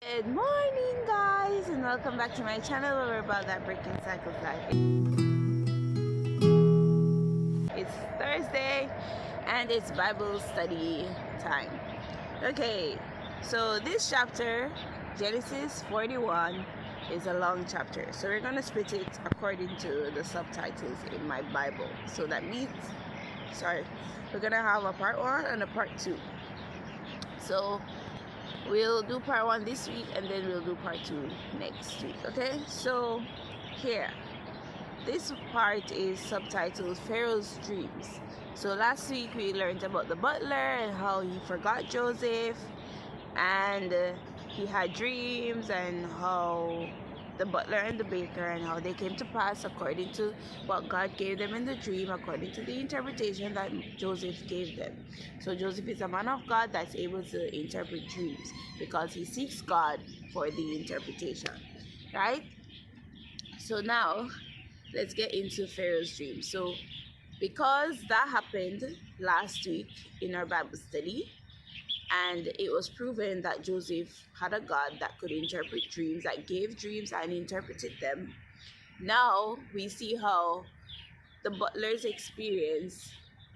Good morning, guys, and welcome back to my channel where we're about that breaking cycle of life. It's Thursday and it's Bible study time. Okay, so this chapter, Genesis 41, is a long chapter. So we're going to split it according to the subtitles in my Bible. So that means, we're going to have a part 1 and a part 2. So we'll do part 1 this week and then we'll do part 2 next week. Okay, so here, this part is subtitled Pharaoh's Dreams. So last week we learned about the butler and how he forgot Joseph, and he had dreams, and how the butler and the baker and how they came to pass according to what God gave them in the dream, according to the interpretation that Joseph gave them. So Joseph is a man of God that's able to interpret dreams because he seeks God for the interpretation, right? So now let's get into Pharaoh's dream. So because that happened last week in our Bible study, and it was proven that Joseph had a God that could interpret dreams, that gave dreams and interpreted them. Now we see how the butler's experience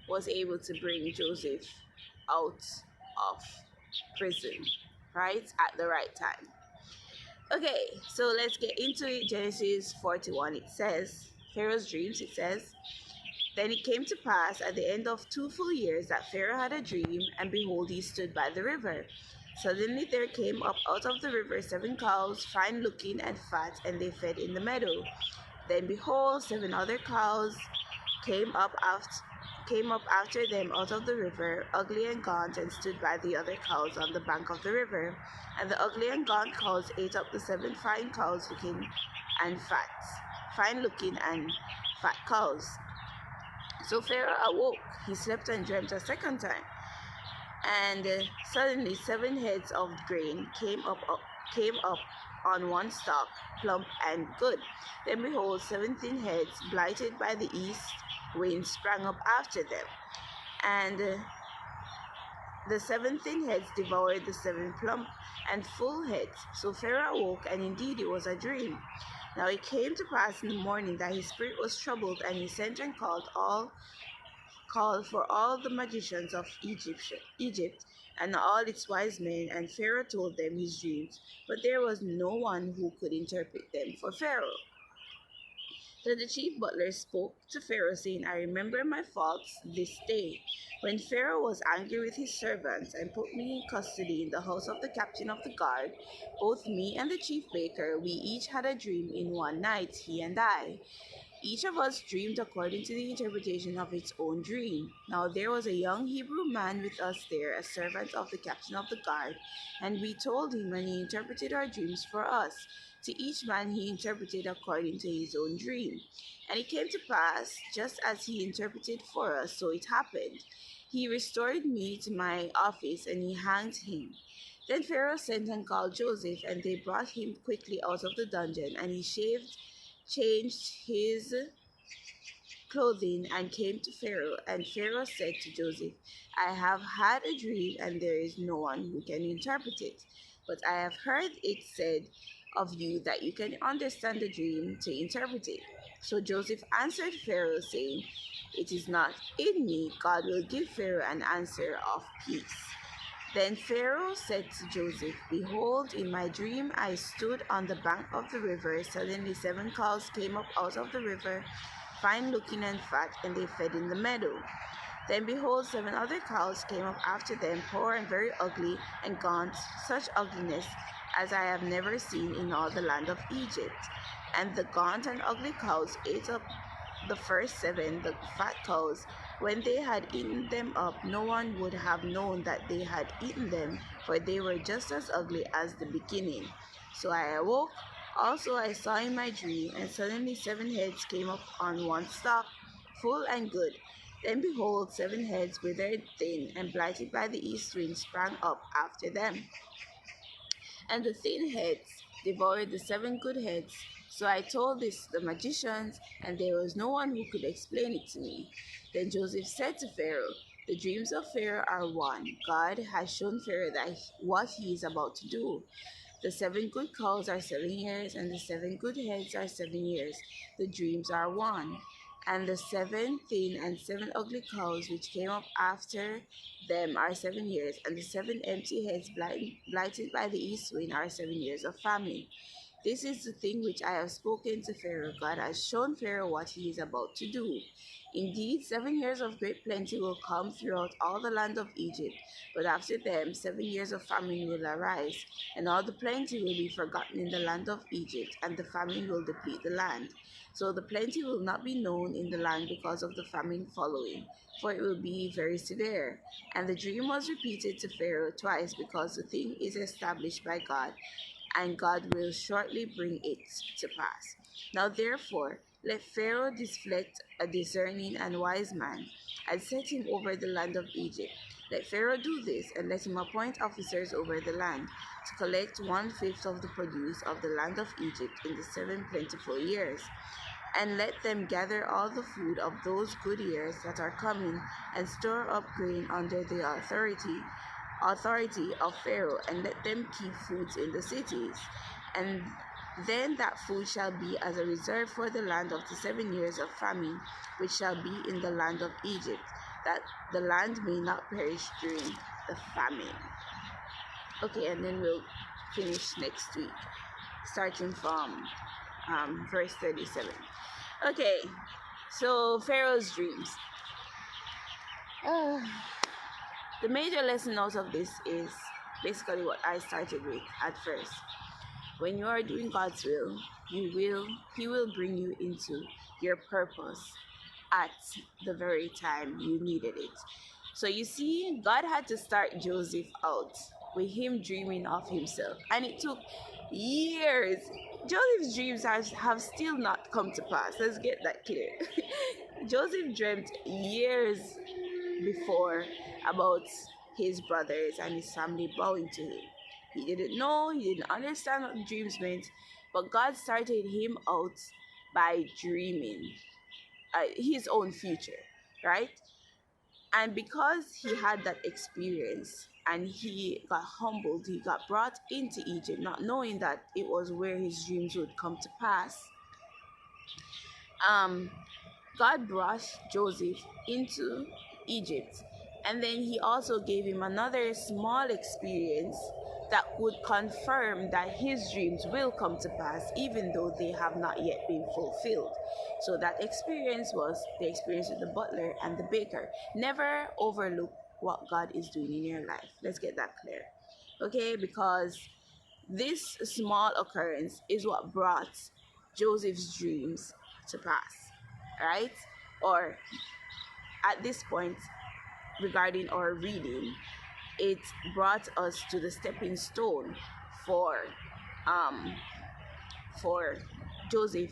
was able to bring Joseph out of prison, right? At the right time. Okay, so let's get into it. Genesis 41, it says, Pharaoh's dreams, it says, Then it came to pass at the end of 2 full years that Pharaoh had a dream, and behold, he stood by the river. Suddenly there came up out of the river 7 cows, fine looking and fat, and they fed in the meadow. Then behold, 7 other cows came up after them out of the river, ugly and gaunt, and stood by the other cows on the bank of the river. And the ugly and gaunt cows ate up the 7 fine cows fine looking and fat cows. So Pharaoh awoke, he slept and dreamt a second time. And suddenly 7 heads of grain came up on one stalk, plump and good. Then behold, 17 heads, blighted by the east wind, sprang up after them. And the 17 heads devoured the 7 plump and full heads. So Pharaoh awoke, and indeed it was a dream. Now it came to pass in the morning that his spirit was troubled, and he sent and called for all the magicians of Egypt and all its wise men, and Pharaoh told them his dreams, but there was no one who could interpret them for Pharaoh. Then the chief butler spoke to Pharaoh, saying, I remember my faults this day, when Pharaoh was angry with his servants and put me in custody in the house of the captain of the guard. Both me and the chief baker, we each had a dream in one night, he and I. Each of us dreamed according to the interpretation of its own dream. Now there was a young Hebrew man with us there, a servant of the captain of the guard, and we told him, and he interpreted our dreams for us. To each man he interpreted according to his own dream. And it came to pass, just as he interpreted for us, so it happened. He restored me to my office, and he hanged him. Then Pharaoh sent and called Joseph, and they brought him quickly out of the dungeon, and he changed his clothing, and came to Pharaoh. And Pharaoh said to Joseph, I have had a dream, and there is no one who can interpret it. But I have heard it said of you that you can understand the dream to interpret it. So Joseph answered Pharaoh, saying, It is not in me. God will give Pharaoh an answer of peace. Then Pharaoh said to Joseph, Behold, in my dream I stood on the bank of the river. Suddenly 7 cows came up out of the river, fine looking and fat, and they fed in the meadow. Then behold, 7 other cows came up after them, poor and very ugly and gaunt, such ugliness as I have never seen in all the land of Egypt. And the gaunt and ugly cows ate up the first 7, the fat cows. When they had eaten them up, no one would have known that they had eaten them, for they were just as ugly as the beginning. So I awoke. Also I saw in my dream, and suddenly 7 heads came up on one stalk, full and good. Then behold, 7 heads, withered, thin, and blighted by the east wind, sprang up after them. And the thin heads devoured the 7 good heads. So I told this to the magicians, and there was no one who could explain it to me. Then Joseph said to Pharaoh, The dreams of Pharaoh are one. God has shown Pharaoh what he is about to do. The 7 good cows are 7 years, and the 7 good heads are 7 years. The dreams are one. And the 7 thin and 7 ugly cows which came up after them are 7 years, and the 7 empty heads blighted by the east wind are 7 years of famine. This is the thing which I have spoken to Pharaoh. God has shown Pharaoh what he is about to do. Indeed, 7 years of great plenty will come throughout all the land of Egypt, but after them 7 years of famine will arise, and all the plenty will be forgotten in the land of Egypt, and the famine will deplete the land. So the plenty will not be known in the land because of the famine following, for it will be very severe. And the dream was repeated to Pharaoh twice, because the thing is established by God, and God will shortly bring it to pass. Now therefore, let Pharaoh select a discerning and wise man, and set him over the land of Egypt. Let Pharaoh do this, and let him appoint officers over the land, to collect 1/5 of the produce of the land of Egypt in the 7 plentiful years. And let them gather all the food of those good years that are coming, and store up grain under the authority of Pharaoh, and let them keep foods in the cities. And then that food shall be as a reserve for the land of the 7 years of famine, which shall be in the land of Egypt, that the land may not perish during the famine. Okay, and then we'll finish next week, starting from verse 37. Okay, so Pharaoh's dreams. Uh, the major lesson out of this is basically what I started with at first. When you are doing God's will, He will bring you into your purpose at the very time you needed it. So you see, God had to start Joseph out with him dreaming of himself, and it took years. Joseph's dreams have still not come to pass. Let's get that clear. Joseph dreamt years before about his brothers and his family bowing to him. He didn't know, he didn't understand what the dreams meant, but God started him out by dreaming his own future, right? And because he had that experience and he got humbled, he got brought into Egypt, not knowing that it was where his dreams would come to pass. Um, God brought Joseph into Egypt, and then he also gave him another small experience that would confirm that his dreams will come to pass, even though they have not yet been fulfilled. So that experience was the experience with the butler and the baker. Never overlook what God is doing in your life. Let's get that clear. Okay, because this small occurrence is what brought Joseph's dreams to pass, right? Or at this point, regarding our reading, it brought us to the stepping stone for um for Joseph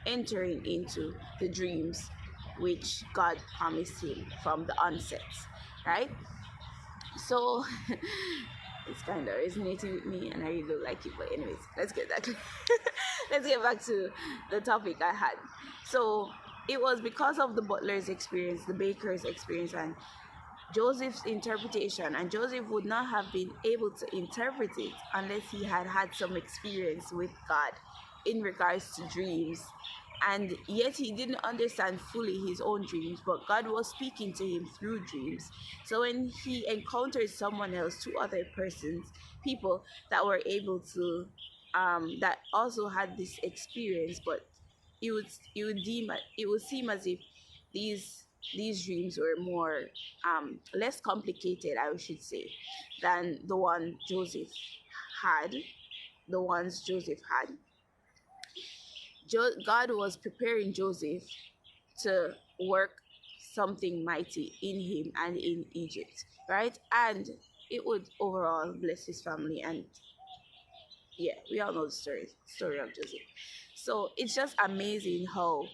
entering into the dreams which God promised him from the onset, right? So it's kind of resonating with me, and I really don't like it. But anyways, let's get that. Let's get back to the topic I had. So it was because of the butler's experience, the baker's experience, and Joseph's interpretation, and Joseph would not have been able to interpret it unless he had had some experience with God in regards to dreams. And yet he didn't understand fully his own dreams, but God was speaking to him through dreams. So when he encountered someone else, two other persons, people that were able to, that also had this experience, but it would seem as if these these dreams were more less complicated, I should say, than the ones Joseph had. God was preparing Joseph to work something mighty in him and in Egypt, right? And it would overall bless his family. And yeah, we all know the story of Joseph. So it's just amazing how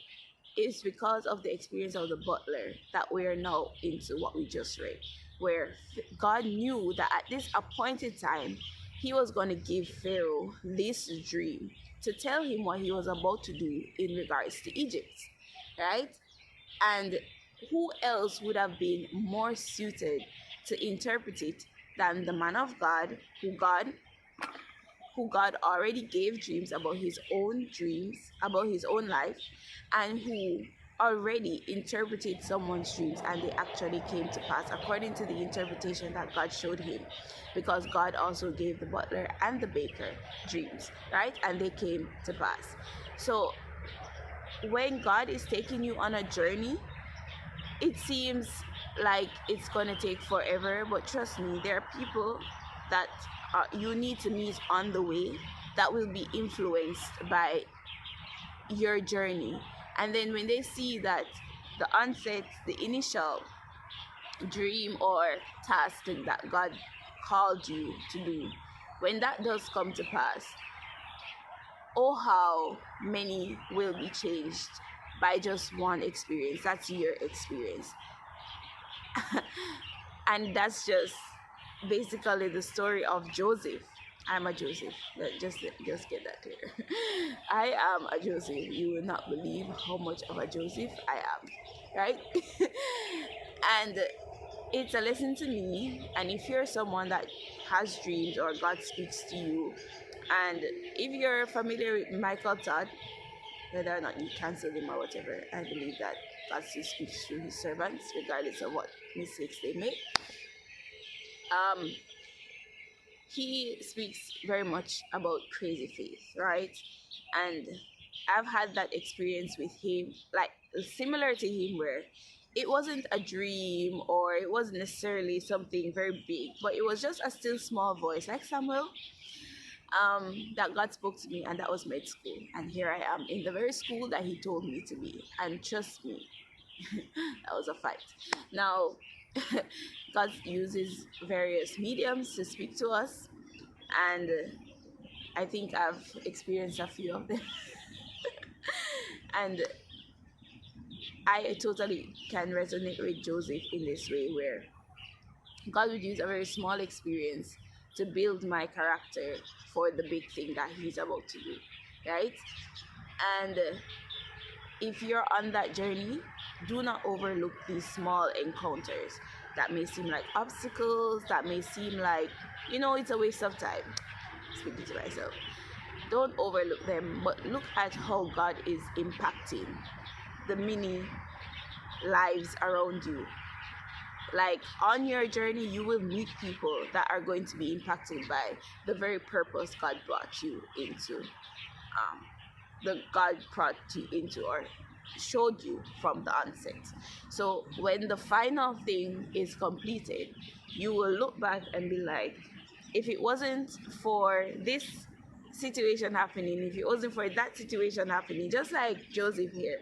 it's because of the experience of the butler that we are now into what we just read, where God knew that at this appointed time, he was going to give Pharaoh this dream to tell him what he was about to do in regards to Egypt, right? And who else would have been more suited to interpret it than the man of God, who God who God already gave dreams, about his own dreams, about his own life, and who already interpreted someone's dreams and they actually came to pass according to the interpretation that God showed him, because God also gave the butler and the baker dreams, right? And they came to pass. So when God is taking you on a journey, it seems like it's going to take forever, but trust me, there are people that you need to meet on the way that will be influenced by your journey. And then when they see that the onset, the initial dream or task that God called you to do, when that does come to pass, oh, how many will be changed by just one experience. That's your experience. And that's just basically the story of Joseph. I'm a Joseph. Just get that clear. I am a Joseph. You will not believe how much of a Joseph I am, right? And it's a lesson to me. And if you're someone that has dreams or God speaks to you, and if you're familiar with Michael Todd, whether or not you cancel him or whatever, I believe that God still speaks through his servants, regardless of what mistakes they make. He speaks very much about crazy faith, right? And I've had that experience with him, like similar to him, where it wasn't a dream or it wasn't necessarily something very big, but it was just a still small voice, like Samuel, that God spoke to me, and that was med school. And here I am in the very school that he told me to be. And trust me, that was a fight. Now, God uses various mediums to speak to us, and I think I've experienced a few of them. And I totally can resonate with Joseph in this way, where God would use a very small experience to build my character for the big thing that he's about to do, right? And if you're on that journey, do not overlook these small encounters that may seem like obstacles, that may seem like, it's a waste of time. Speaking to myself. Don't overlook them, but look at how God is impacting the many lives around you. Like on your journey, you will meet people that are going to be impacted by the very purpose God brought you into. Or showed you from the onset. So when the final thing is completed, you will look back and be like, if it wasn't for this situation happening, if it wasn't for that situation happening, just like Joseph here,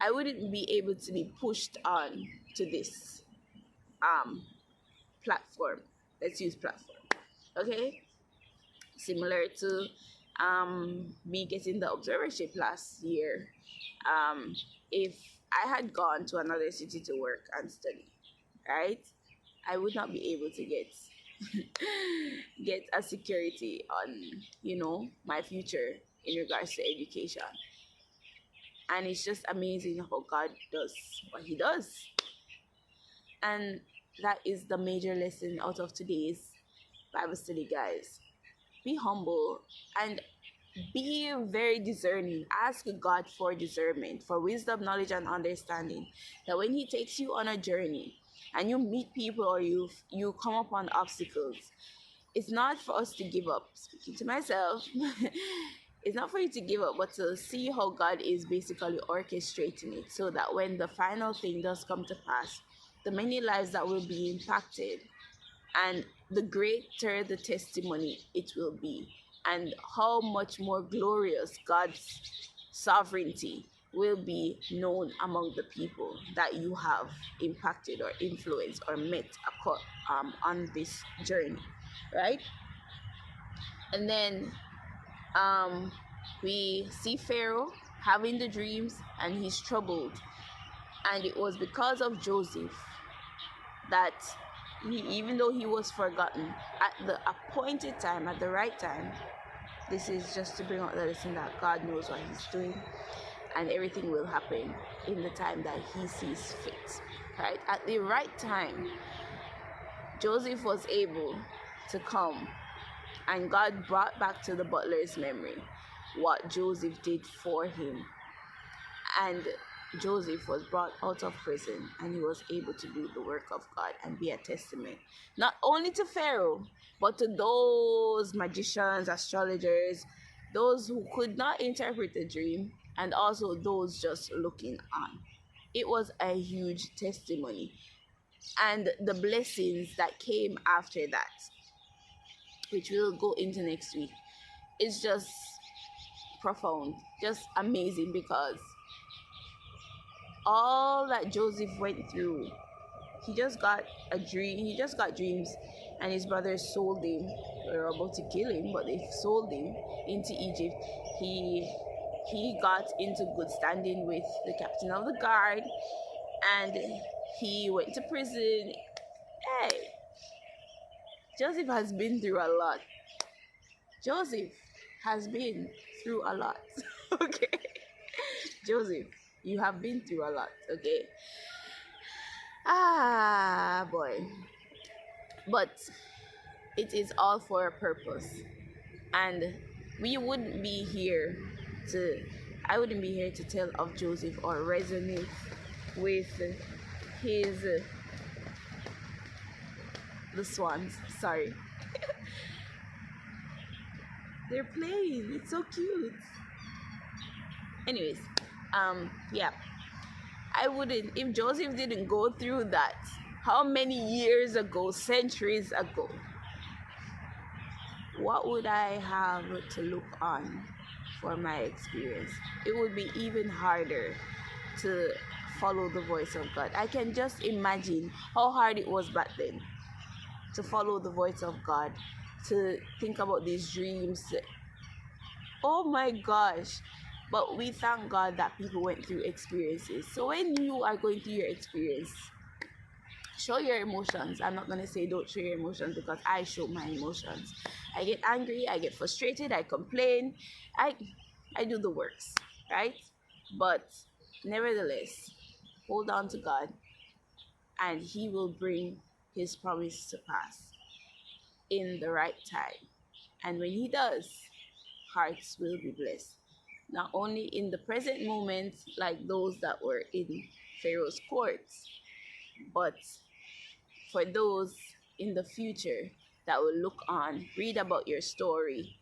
I wouldn't be able to be pushed on to this platform. Let's use platform. Okay? Similar to me getting the observership last year. If I had gone to another city to work and study, right, I would not be able to get a security on my future in regards to education. And it's just amazing how God does what he does. And that is the major lesson out of today's Bible study, guys. Be humble and be very discerning. Ask God for discernment, for wisdom, knowledge, and understanding. That when he takes you on a journey and you meet people or you come upon obstacles, it's not for us to give up. Speaking to myself, it's not for you to give up, but to see how God is basically orchestrating it, so that when the final thing does come to pass, the many lives that will be impacted, and the greater the testimony it will be, and how much more glorious God's sovereignty will be known among the people that you have impacted or influenced or met on this journey, right? And then we see Pharaoh having the dreams and he's troubled, and it was because of Joseph that even though he was forgotten, at the appointed time, at the right time, this is just to bring out the lesson that God knows what he's doing, and everything will happen in the time that he sees fit, right? At the right time, Joseph was able to come And God brought back to the butler's memory what Joseph did for him. And Joseph was brought out of prison and he was able to do the work of God and be a testament, not only to Pharaoh, but to those magicians, astrologers, those who could not interpret the dream, and also those just looking on. It was a huge testimony. And the blessings that came after that, which we'll go into next week, is just profound, just amazing, because all that Joseph went through, he just got a dream. He just got dreams, and his brothers sold him. They were about to kill him, but they sold him into Egypt. He got into good standing with the captain of the guard, and he went to prison. Hey, Joseph has been through a lot. Joseph has been through a lot. Okay, Joseph, you have been through a lot. Okay. Ah, boy. But it is all for a purpose. And we wouldn't be here to, I wouldn't be here to tell of Joseph or resonate with his, the swans. Sorry. They're playing. It's so cute. Anyways, yeah. I wouldn't, if Joseph didn't go through that, how many years ago, centuries ago, what would I have to look on for my experience? It would be even harder to follow the voice of God. I can just imagine how hard it was back then to follow the voice of God, to think about these dreams. Oh my gosh. But we thank God that people went through experiences. So when you are going through your experience, show your emotions. I'm not going to say don't show your emotions, because I show my emotions. I get angry, I get frustrated, I complain, I do the works, right? But nevertheless, hold on to God, and he will bring his promise to pass in the right time. And when he does, hearts will be blessed. Not only in the present moment, like those that were in Pharaoh's courts, but for those in the future that will look on, read about your story,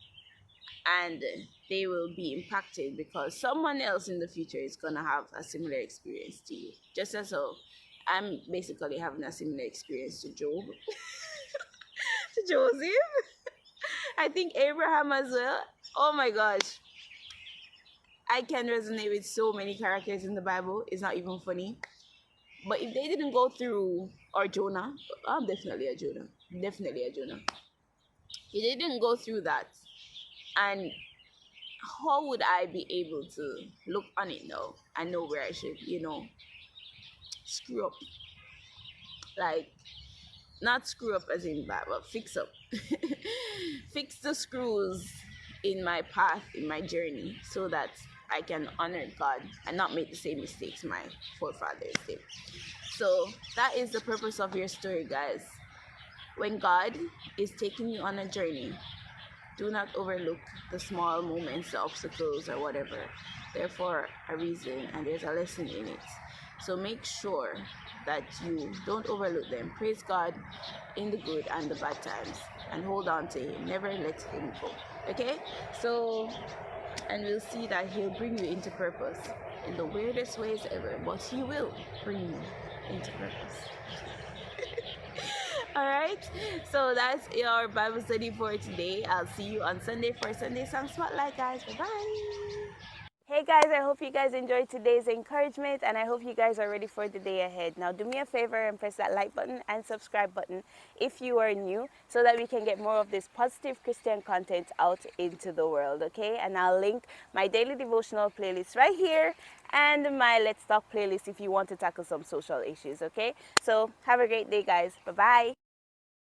and they will be impacted because someone else in the future is going to have a similar experience to you. Just as so, I'm basically having a similar experience to Job, to Joseph. I think Abraham as well. Oh my gosh. I can resonate with so many characters in the Bible. It's not even funny. But if they didn't go through, or Jonah, I'm definitely a Jonah. Definitely a Jonah. If they didn't go through that, and how would I be able to look on it now and know where I should, screw up? Like, not screw up as in bad, but fix up. Fix the screws in my path, in my journey, so that I can honor God and not make the same mistakes my forefathers did. So that is the purpose of your story, guys. When God is taking you on a journey, do not overlook the small moments, the obstacles, or whatever. They're for a reason, and there's a lesson in it. So make sure that you don't overlook them. Praise God in the good and the bad times, and hold on to Him. Never let Him go. Okay? So, and we'll see that He'll bring you into purpose in the weirdest ways ever, but He will bring you into purpose. All right, so that's your Bible study for today. I'll see you on Sunday for Sunday Song Spotlight, guys. Bye-bye. Hey guys, I hope you guys enjoyed today's encouragement, and I hope you guys are ready for the day ahead. Now do me a favor and press that like button and subscribe button if you are new, so that we can get more of this positive Christian content out into the world, okay? And I'll link my daily devotional playlist right here and my Let's Talk playlist if you want to tackle some social issues, okay? So have a great day, guys. Bye-bye.